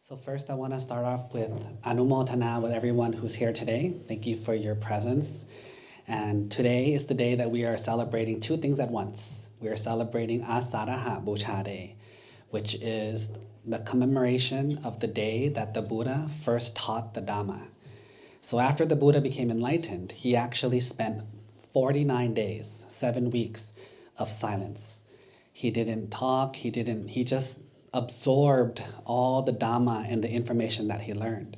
So first I want to start off with Anumotana with everyone who's here today. Thank you for your presence. And today is the day that we are celebrating two things at once. We are celebrating Asalha Puja Day, which is the commemoration of the day that the Buddha first taught the Dhamma. So after the Buddha became enlightened, he actually spent 49 days, 7 weeks of silence. He didn't talk, he just absorbed all the Dhamma and the information that he learned.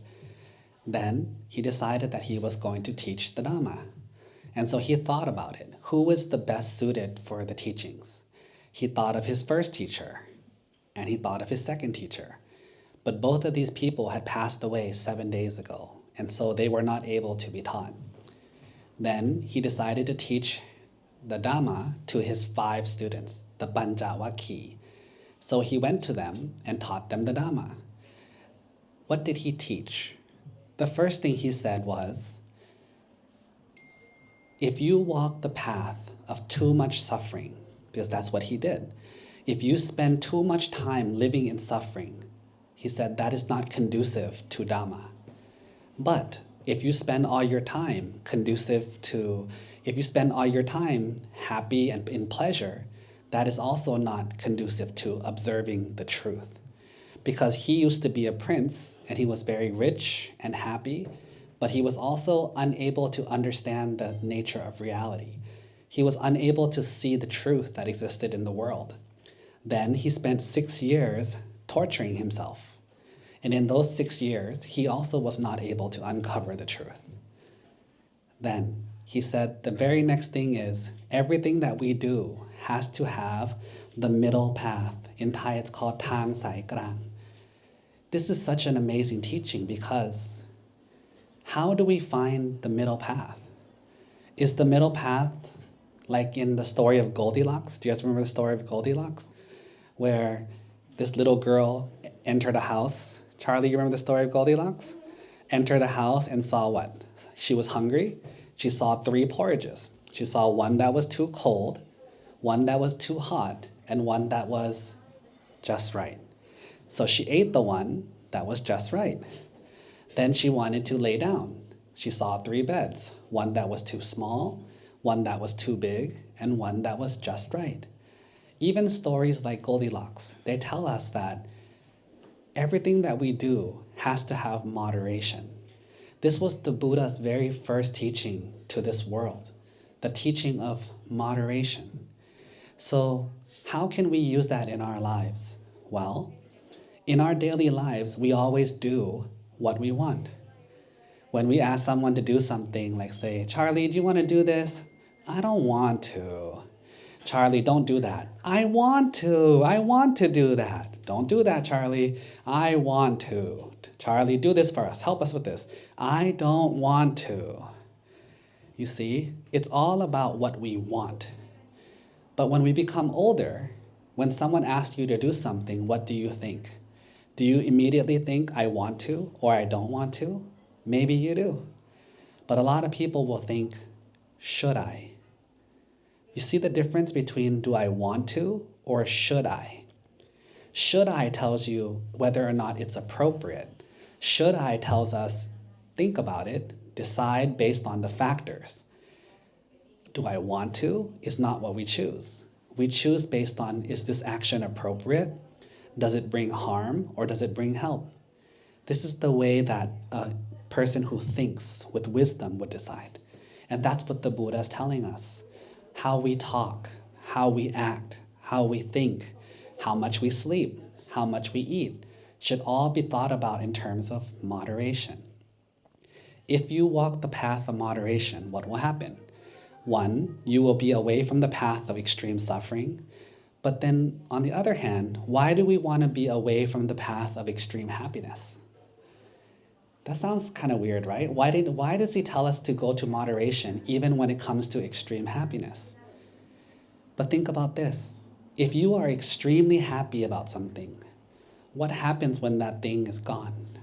Then he decided that he was going to teach the Dhamma. And so he thought about it. Who is the best suited for the teachings? He thought of his first teacher, and he thought of his second teacher. But both of these people had passed away 7 days ago, and so they were not able to be taught. Then he decided to teach the Dhamma to his 5 students, the Panjavaki. So he went to them and taught them the Dhamma. What did he teach? The first thing he said was, if you walk the path of too much suffering, because that's what he did, if you spend too much time living in suffering, he said that is not conducive to Dhamma. But if you spend all your time happy and in pleasure, that is also not conducive to observing the truth. Because he used to be a prince and he was very rich and happy, but he was also unable to understand the nature of reality. He was unable to see the truth that existed in the world. Then he spent 6 years torturing himself. And in those 6 years, he also was not able to uncover the truth. Then he said the very next thing is, everything that we do has to have the middle path. In Thai, it's called Tang Sai Krang. This is such an amazing teaching because how do we find the middle path? Is the middle path like in the story of Goldilocks? Do you guys remember the story of Goldilocks? Where this little girl entered a house. Charlie, you remember the story of Goldilocks? Entered a house and saw what? She was hungry. She saw 3 porridges. She saw one that was too cold, one that was too hot, and one that was just right. So she ate the one that was just right. Then she wanted to lay down. She saw 3 beds, one that was too small, one that was too big, and one that was just right. Even stories like Goldilocks, they tell us that everything that we do has to have moderation. This was the Buddha's very first teaching to this world, the teaching of moderation. So how can we use that in our lives? Well, in our daily lives, we always do what we want. When we ask someone to do something, like say, Charlie, do you want to do this? I don't want to. Charlie, don't do that. I want to do that. Don't do that, Charlie. I want to. Charlie, do this for us. Help us with this. I don't want to. You see, it's all about what we want. But when we become older, when someone asks you to do something, what do you think? Do you immediately think, I want to, or I don't want to? Maybe you do. But a lot of people will think, should I? You see the difference between do I want to or should I? Should I tells you whether or not it's appropriate. Should I tells us, think about it, decide based on the factors. Do I want to is not what we choose. We choose based on, is this action appropriate? Does it bring harm or does it bring help? This is the way that a person who thinks with wisdom would decide. And that's what the Buddha is telling us. How we talk, how we act, how we think, how much we sleep, how much we eat, should all be thought about in terms of moderation. If you walk the path of moderation, what will happen? 1, you will be away from the path of extreme suffering. But then, on the other hand, why do we want to be away from the path of extreme happiness? That sounds kind of weird, right? Why does he tell us to go to moderation even when it comes to extreme happiness? But think about this. If you are extremely happy about something, what happens when that thing is gone?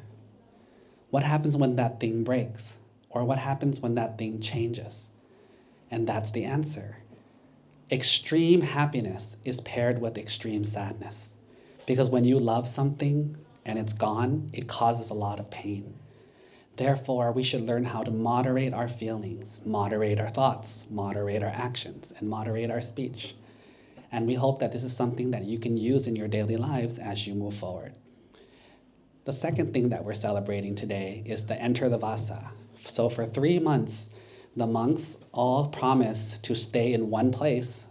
What happens when that thing breaks? Or what happens when that thing changes? And that's the answer. Extreme happiness is paired with extreme sadness. Because when you love something, and it's gone, it causes a lot of pain. Therefore, we should learn how to moderate our feelings, moderate our thoughts, moderate our actions, and moderate our speech. And we hope that this is something that you can use in your daily lives as you move forward. The second thing that we're celebrating today is the Enter the Vassa. So for 3 months, the monks all promise to stay in one place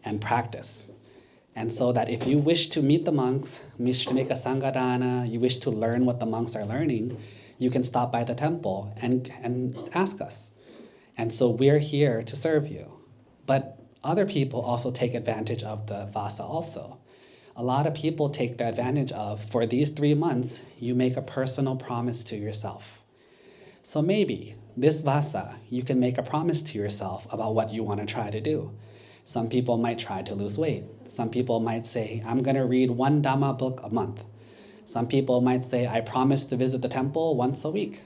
and practice. And so that if you wish to meet the monks, wish to make a sanghadana, you wish to learn what the monks are learning, you can stop by the temple and ask us. And so we're here to serve you. But other people also take advantage of the Vassa also. A lot of people take the advantage of, for these 3 months, you make a personal promise to yourself. So maybe this Vassa, you can make a promise to yourself about what you want to try to do. Some people might try to lose weight. Some people might say, I'm going to read 1 Dhamma book a month. Some people might say, I promise to visit the temple once a week.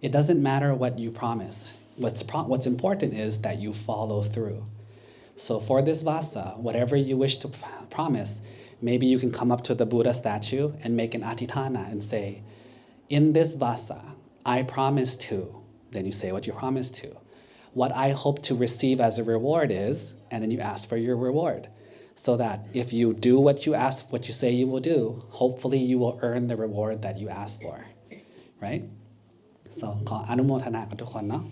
It doesn't matter what you promise. What's important is that you follow through. So for this Vassa, whatever you wish to promise, maybe you can come up to the Buddha statue and make an adhitthana and say, in this Vassa, I promise to, then you say what you promise to. What I hope to receive as a reward is, and then you ask for your reward. So that if you do what you say you will do, hopefully you will earn the reward that you ask for, right? So ขออนุโมทนากับทุกคนเนาะ